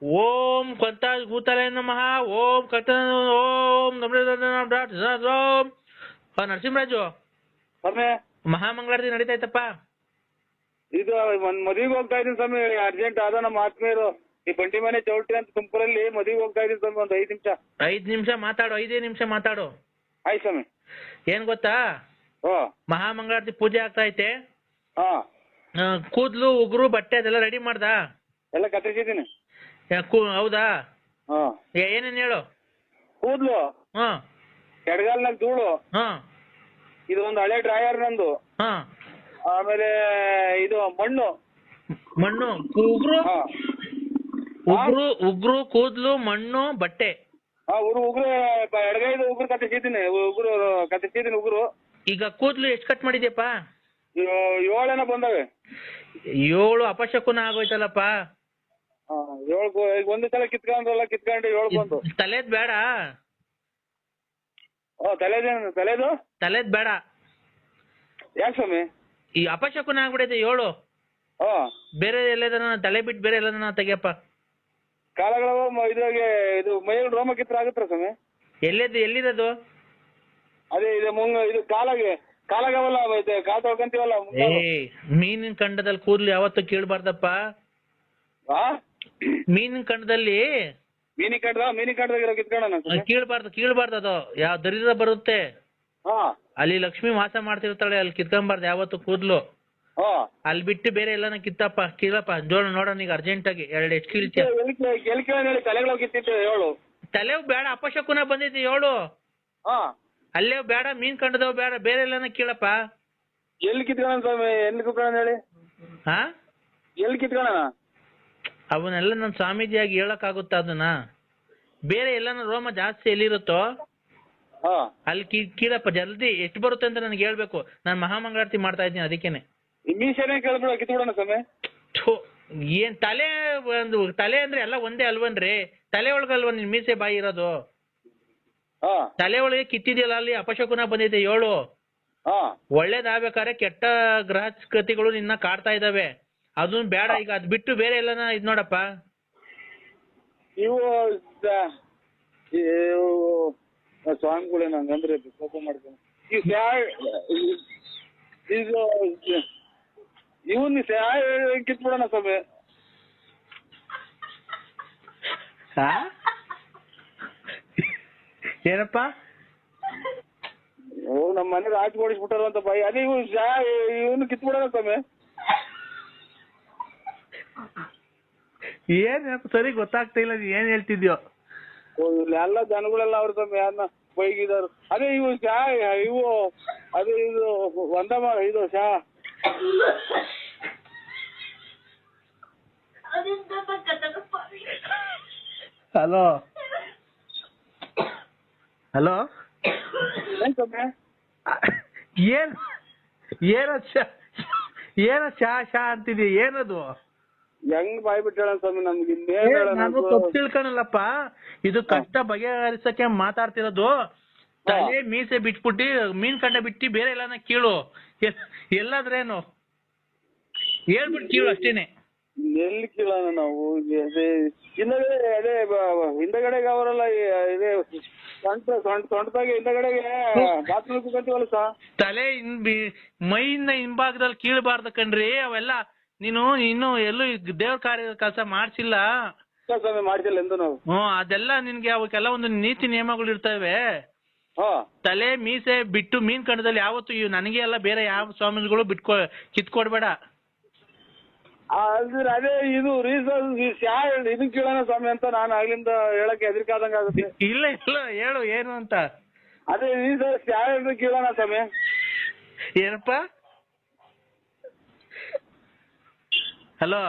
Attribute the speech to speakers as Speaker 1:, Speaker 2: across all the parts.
Speaker 1: ಓಂ ಕಂತ ಭೂತಲೇ ನಮಃ. ಓಂ ಕಂತ ಓಂ ಓಂ ನರಸಿಂಹರಾಜು
Speaker 2: ಸ್ವಾಮಿ
Speaker 1: ಮಹಾಮಂಗಳಾರತಿ ನಡೀತಾ ಇತ್ತಪ್ಪ.
Speaker 2: ಇದು ಮದುವೆಗೆ ಹೋಗ್ತಾ ಇದೀನಿ ಸ್ವಾಮಿ, ಅರ್ಜೆಂಟ್ ಆದ ನಮ್ಮ ಆತ್ಮೀಯರು ಈ ಬಂಡಿ ಮನೆ ಚೌಟ್ರಿ ಅಂತ ತುಮಕೂರಲ್ಲಿ ಮದುವೆಗೆ ಹೋಗ್ತಾ ಇದೀನಿ ಸ್ವಾಮಿ. ಒಂದು 5 ನಿಮಿಷ.
Speaker 1: 5 ನಿಮಿಷ ಮಾತಾಡು, 5 ನಿಮಿಷ ಮಾತಾಡು.
Speaker 2: ಆಯ್ತು ಸ್ವಾಮಿ.
Speaker 1: ಏನ್ ಗೊತ್ತಾ,
Speaker 2: ಓ
Speaker 1: ಮಹಾಮಂಗಳಾರತಿ ಪೂಜೆ ಆಗ್ತಾ ಐತೆ.
Speaker 2: ಹಾ
Speaker 1: ಕೂದ್ಲು ಉಗುರು ಬಟ್ಟೆ ಅದೆಲ್ಲ ರೆಡಿ ಮಾಡ್ದ?
Speaker 2: ಎಲ್ಲ ಕತ್ತರಿಸಿದ್ದೀನಿ.
Speaker 1: ಹೌದಾ?
Speaker 2: ಹಾ
Speaker 1: ಏನೇನ್ ಹೇಳು.
Speaker 2: ಕೂದ್ಲು,
Speaker 1: ಹಾ
Speaker 2: ಎಡಗಾಲ್ನಾಗ ಧೂಳು,
Speaker 1: ಹಾ
Speaker 2: ಇದು ಒಂದು ಹಳೆ ಡ್ರಾಯರ್ ನಂದು,
Speaker 1: ಹಾ
Speaker 2: ಆಮೇಲೆ ಇದು ಮಣ್ಣು
Speaker 1: ಉಗುರು
Speaker 2: ಹಾ
Speaker 1: ಉಗುರು ಉಗುರು ಕೂದ್ಲು ಮಣ್ಣು ಬಟ್ಟೆ.
Speaker 2: ಹಾ ಉಗುರು ಎಡಗೈದು ಉಗುರು ಕತ್ತರಿಸಿದ್ದೀನಿ, ಉಗುರು.
Speaker 1: ಈಗ ಕೂದ್ಲು ಎಷ್ಟು ಕಟ್ ಮಾಡಿದ್ಯಪ್ಪ?
Speaker 2: 7 ಬಂದವೆ.
Speaker 1: 7 ಅಪಶಕುನ ಆಗೋಯ್ತಲ್ಲಪ್ಪ.
Speaker 2: 7 ಒಂದು ಸಲ ಕಿತ್ಕೊಂಡು 7 ಬಂದು.
Speaker 1: ತಲೆದ್ ಬೇಡ.
Speaker 2: ತಲೆದು
Speaker 1: ಬೇಡ.
Speaker 2: ಯಾಕೆ ಸ್ವಾಮಿ?
Speaker 1: ಈ ಅಪಶಕುನ ಆಗ್ಬಿಡೈತೆ 7. ಬೇರೆ ಎಲ್ಲದನ್ನ ತಲೆ ಬಿಟ್ಟು ಬೇರೆ ಎಲ್ಲದನ್ನ ತೆಗಿಯಪ್ಪ.
Speaker 2: ಕಾಲಗಳು ಇದ್ರಾಗೆ ಇದು ಮೈಯಲ್ಲಿ ರೋಮ ಕಿತ್ರ ಆಗುತ್ತಾ ಸ್ವಾಮಿ?
Speaker 1: ಎಲ್ಲಿರೋದು?
Speaker 2: ಅದೇ ಇದು ಇದು ಕಾಲಾಗವಲ್ಲ, ಕಾಲ್ ತೊಳ್ಕೊಂತೀವಲ್ಲ.
Speaker 1: ಮೀನಿನ ಕಂಡದಲ್ಲಿ ಕೂದ್ಲು ಯಾವತ್ತೂ ಕೀಳ್ಬಾರ್ದಪ್ಪ. ಮೀನಿನ ಕಂಡದಲ್ಲಿ ಕೀಳ್ಬಾರ್ದು ಅದು. ಯಾವ ದರಿದ್ರ ಬರುತ್ತೆ ಅಲ್ಲಿ ಲಕ್ಷ್ಮಿ ವಾಸ ಮಾಡ್ತಿರ್ತಾಳೆ, ಅಲ್ಲಿ ಕಿತ್ಕೊಂಬಾರ್ದು ಯಾವತ್ತು ಕೂದ್ಲು. ಅಲ್ಲಿ ಬಿಟ್ಟು ಬೇರೆ ಎಲ್ಲಾನ ಕೀಳಪ್ಪ. ನೋಡೋಣ ಈಗ ಅರ್ಜೆಂಟ್ ಆಗಿ 2 ಎಷ್ಟು ಕೀಳ್ತೀಯ? ತಲೆ ಬೇಡ, ಅಪಶಕುನ ಬಂದೈತಿ 7. ಅಲ್ಲೇ ಬೇಡ, ಮೀನ್ ಕಂಡದವ್ ಬೇಡ, ಬೇರೆ ಎಲ್ಲಾನ ಕೀಳಪ್ಪ.
Speaker 2: ಎಲ್ಲಿ ಕಿತ್ಕೋಣ ಸ್ವಾಮಿ? ಎಲ್ಲಿ ಕಿತ್ಕೋಣ ಹೇಳಿ?
Speaker 1: ಎಲ್ಲಿ ಕಿತ್ಕೋಣ? ಅವನ್ನೆಲ್ಲ ನನ್ ಸ್ವಾಮೀಜಿಯಾಗಿ ಹೇಳಕ್ ಆಗುತ್ತ ಅದನ್ನ? ಬೇರೆ ಎಲ್ಲಾನ ರೋಮ ಜಾಸ್ತಿ ಎಲ್ಲಿರುತ್ತೋ ಅಲ್ಲಿ ಕೀಳಪ್ಪ. ಜಲ್ದಿ ಎಷ್ಟು ಬರುತ್ತೆ ಅಂತ ನನಗೆ ಹೇಳ್ಬೇಕು. ನಾನು ಮಹಾಮಂಗಳಾರತಿ ಮಾಡ್ತಾ ಇದ್ದೀನಿ, ಅದಕ್ಕೇನೆ.
Speaker 2: ಕಿತ್ಬಿಡೋಣ ಸ್ವಾಮಿ.
Speaker 1: ಏನ್ ತಲೆ ಅಂದ್ರೆ ಎಲ್ಲ ಒಂದೇ ಅಲ್ವನ್ರಿ? ತಲೆ ಒಳಗಲ್ವ ನಿನ್ ಮೀಸೆ ಬಾಯಿ ಇರೋದು? ತಲೆ ಒಳಗೆ ಕಿತ್ತಿದೆಯಲ್ಲ, ಅಲ್ಲಿ ಅಪಶಕುನ ಬಂದಿದೆ 7. ಒಳ್ಳೇದಾಗ್ಬೇಕಾದ್ರೆ ಕೆಟ್ಟ ಗ್ರಹಕೃತಿಗಳು ನಿನ್ನ ಕಾಡ್ತಾ ಇದಾವೆ, ಅದನ್ನ ಬೇಡ. ಈಗ ಅದ್ ಬಿಟ್ಟು ಬೇರೆ ಎಲ್ಲಾನ ಇದ್ ನೋಡಪ್ಪ.
Speaker 2: ಇವು ಸ್ವಾಮಿಗಳೇ ನಂಗಂದ್ರೆ ಕೋಪ ಮಾಡ್ಕೊಂಡು ಇವನ್ ಕಿತ್ಬಿಡೋಣ ಸ್ವಾಮಿ.
Speaker 1: ಏನಪ್ಪ?
Speaker 2: ನಮ್ಮ ಮನೆ ರಾಜ್ ಓಡಿಸ್ಬಿಟ್ಟಾರ ಅಂತ ಬಾಯಿ. ಅದೇ ಇವನು ಕಿತ್ಬಿಡೋಣ ಸ್ವಾಮಿ.
Speaker 1: ಏನ್ ಸರಿ ಗೊತ್ತಾಗ್ತಾ ಇಲ್ಲ, ನೀ ಏನ್ ಹೇಳ್ತಿದ್ಯೋ?
Speaker 2: ಎಲ್ಲ ಜನಗಳೆಲ್ಲ ಅವ್ರ ಸ್ವಾಮಿ ಯಾರನ್ನ ಬೈಗಿದಾರು. ಅದೇ ಇವು ಅದೇ ಇದು ಇದು
Speaker 1: ಹಲೋ ಹಲೋ ಏನ ಶಾ ಅಂತಿದ್ಯ? ಏನದು?
Speaker 2: ಹೆಂಗ್ ಬಾಯ್ ಬಿಟ್ಟು ಹೇಳ ಸ್ವಾಮಿ ನಮ್ಗೆ?
Speaker 1: ನಾನು ತಪ್ಪು ತಿಳ್ಕೊಳಲ್ಲಪ್ಪ, ಇದು ಕಷ್ಟ ಬಗೆಹರಿಸಕ್ಕೆ ಮಾತಾಡ್ತಿರೋದು. ತಲೆ ಮೀಸೆ ಬಿಟ್ಬಿಟ್ಟು ಮೀನ್ ಕಂಡ ಬಿಟ್ಟು ಬೇರೆ ಎಲ್ಲಾನ ಕೀಳು. ಎಲ್ಲಾದ್ರೇನು ಹೇಳ್ಬಿಟ್ಟು ಕೀಳು ಅಷ್ಟೇನೆ.
Speaker 2: ಎಲ್ಲಿ ಕೀಳೋಣ ನಾವು? ಹಿಂದಗಡೆಗೆ ಅವರೆಲ್ಲ ಇದೆ ಸೊಂಟದಾಗೆ ಹಿಂದಗಡೆಗೆ ಬಾತ್ರೂಮ್ ಕುಂತೀವಲ್ಲ ಸಾ.
Speaker 1: ತಲೆ ಮೈಯಿಂದ ಹಿಂಭಾಗದಲ್ಲಿ ಕೀಳಬಾರ್ದು ಕಣ್ರಿ ಅವೆಲ್ಲ. ನೀನು ಇನ್ನು ಎಲ್ಲೂ ದೇವ್ರ ಕಾರ್ಯ ಕೆಲಸ ಮಾಡ್ಸಿಲ್ಲ
Speaker 2: ಮಾಡ್ಸಿಲ್ಲ ಎಂದು ನಾವು.
Speaker 1: ಅದೆಲ್ಲ ನಿನ್ಗೆ ಅವಕ್ಕೆಲ್ಲ ಒಂದು ನೀತಿ ನಿಯಮಗಳು ಇರ್ತವೆ. ತಲೆ ಮೀಸೆ ಬಿಟ್ಟು ಮೀನ್ ಕಂಡದಲ್ಲಿ ಯಾವತ್ತು ನನಗೆ ಎಲ್ಲ ಬೇರೆ ಯಾವ ಸ್ವಾಮಿಗಳು ಕಿತ್ಕೊಡ್ಬೇಡ.
Speaker 2: ಅದೇ ಇದು ಇದು ಕೇಳೋಣ ಸ್ವಾಮಿ ಅಂತ ನಾನು ಆಗ್ಲಿಂದ ಹೇಳಕ್ಕೆ ಹೆದರಿಕಾದಂಗ ಆಗುತ್ತೆ.
Speaker 1: ಇಲ್ಲ ಹೇಳು ಏನು ಅಂತ.
Speaker 2: ಅದೇ ಕೇಳೋಣ ಸ್ವಾಮಿ.
Speaker 1: ಏನಪ್ಪ? ಹಲೋ,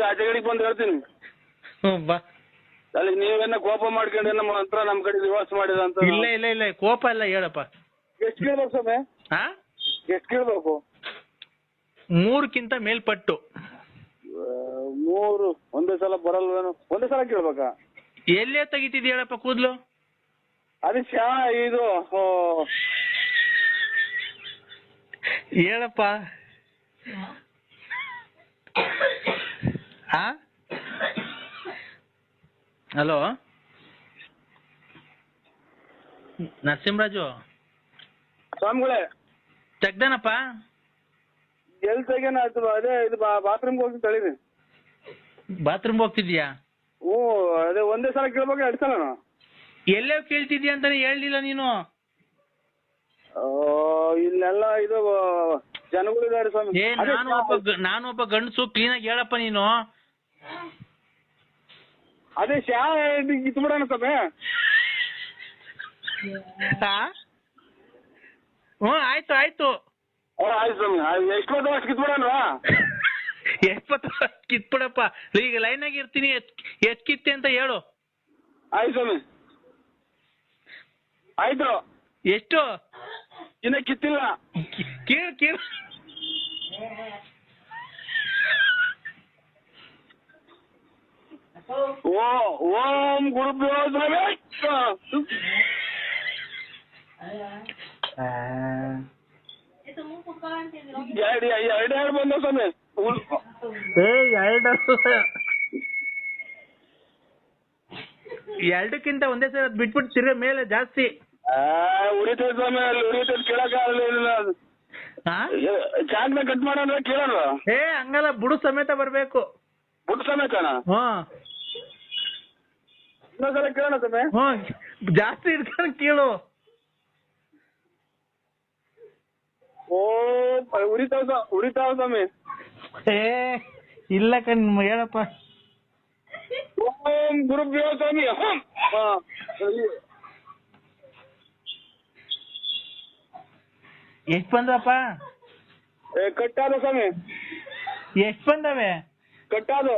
Speaker 2: ಆಚೆಗಡೆಗೆ ಬಂದು ಹೇಳ್ತೀನಿ.
Speaker 1: ಬಾ.
Speaker 2: ಅಲ್ಲಿ ನೀವೇನ ಕೋಪ ಮಾಡ್ಕೊಂಡು ನಮ್ಮ ಹತ್ರ ನಮ್ ಕಡೆ ರಿವರ್ಸ್ ಮಾಡಿದ ಅಂತ.
Speaker 1: ಇಲ್ಲ ಕೋಪ ಇಲ್ಲ, ಹೇಳಪ್ಪ.
Speaker 2: ಎಷ್ಟು ಕೇಳ್ಬೇಕು ಸ್ವಾಮಿ? ಎಷ್ಟು ಕೇಳ್ಬೇಕು?
Speaker 1: 3ಕ್ಕಿಂತ ಮೇಲ್ಪಟ್ಟು.
Speaker 2: 3 ಒಂದೇ ಸಲ ಬರಲ್ವೇನು? ಒಂದೇ ಸಲ ಕೇಳ್ಬೇಕಾ?
Speaker 1: ಎಲ್ಲೇ ತೆಗಿತಿದ್ಯ ಹೇಳಪ್ಪ ಕೂದ್ಲು?
Speaker 2: ಅದು ಇದು
Speaker 1: ಹೇಳಪ್ಪ. ಹಲೋ ನರಸಿಂಹರಾಜು
Speaker 2: ಸ್ವಾಮಿಗಳೇ
Speaker 1: ತೆಗ್ದಾನಪ್ಪ
Speaker 2: ಎಲ್ಲಿ ತೆಗ್ಯಾನ ಅದೇ ಇದು ಬಾತ್ರೂಮ್ಗೆ ಹೋಗಿ ತಳೀರಿ.
Speaker 1: ಬಾತ್ರೂಮ್ಗೆ ಹೋಗ್ತಿದ್ಯಾ?
Speaker 2: ಹ್ಞೂ ಅದೇ ಒಂದೇ ಸಲ ಕೇಳ್ಬೇಕು 2 ಸಲ
Speaker 1: ಎಲ್ಲೇ ಕೇಳ್ತಿದ್ಯಾ ಅಂತಾನೆ ಹೇಳಲಿಲ್ಲ ನೀನು.
Speaker 2: ಇಲ್ಲೆಲ್ಲ ಇದು ಜನಗಳಿದ್ದಾರೆ ಸ್ವಾಮಿ.
Speaker 1: ನಾನು ಒಬ್ಬ ಗಂಡಸು, ಕ್ಲೀನಾಗಿ ಹೇಳಪ್ಪ ನೀನು.
Speaker 2: ಅದೇ ಶಾ ಕಿತ್ಬಿಡೋಣ ಸ್ವಾಮಿ.
Speaker 1: ಹ್ಞೂ ಆಯ್ತು ಆಯ್ತು
Speaker 2: ಆಯ್ತು ಸ್ವಾಮಿ. ಎಷ್ಟು ಬಂದ ಅಷ್ಟು ಕಿತ್ಬಿಡೋಣವಾ?
Speaker 1: ಎಷ್ಟು ಕಿತ್ಬಿಡಪ್ಪ. ಈಗ ಲೈನಾಗಿ ಇರ್ತೀನಿ. ಎಷ್ಟು ಕಿತ್ತೆ ಅಂತ ಹೇಳು.
Speaker 2: ಆಯ್ತು ಸ್ವಾಮಿ. ಆಯ್ತು.
Speaker 1: ಎಷ್ಟು?
Speaker 2: ಇನ್ನ ಕಿತ್ತಿಲ್ಲ.
Speaker 1: ಕೀಳು ಕೀಳು.
Speaker 2: ಓಂ ಗುರುಭ್ಯೋ ನಮಃ. ಎರಡು ಬಂದ ಸ್ವಾಮಿ.
Speaker 1: ಎರಡಕ್ಕಿಂತ ಒಂದೇ ಸಲ ಬಿಟ್ಬಿಟ್ಟು ತಿರ್ಗ ಮೇಲೆ ಜಾಸ್ತಿ
Speaker 2: ಉರಿತೈತೆ ಸ್ವಾಮಿ. ಅಲ್ಲಿ ಉರಿತೈತೆ ಕೇಳಕ್ಕಾಗಲ್ಲ. ಚಾಕ್ನ ಕಟ್ ಮಾಡೋಣ ಕೇಳೋಣ.
Speaker 1: ಹಂಗಲ್ಲ, ಬುಡು ಸಮೇತ ಬರ್ಬೇಕು.
Speaker 2: ಬುಟ್ಟು ಸಮೇತನಾ? ಇನ್ನೊಂದ್ಸಲ ಕೇಳೋಣ ಸ್ವಾಮಿ.
Speaker 1: ಜಾಸ್ತಿ ಇಟ್ಕೊಂಡು ಕೇಳು.
Speaker 2: ಉರಿತಾವ ಸ್ವಾಮಿ.
Speaker 1: ಇಲ್ಲ ಕಣ್ ಹೇಳಪ್ಪ.
Speaker 2: ಓಂ ಗುರುಭ್ಯೋ ಸ್ವಾಮಿ.
Speaker 1: ಎಷ್ಟ್ ಬಂದಪ್ಪ?
Speaker 2: ಕಟ್ಟಾದ ಸ್ವಾಮಿ.
Speaker 1: ಎಷ್ಟ್ ಬಂದವೆ?
Speaker 2: ಕಟ್ಟಾದು.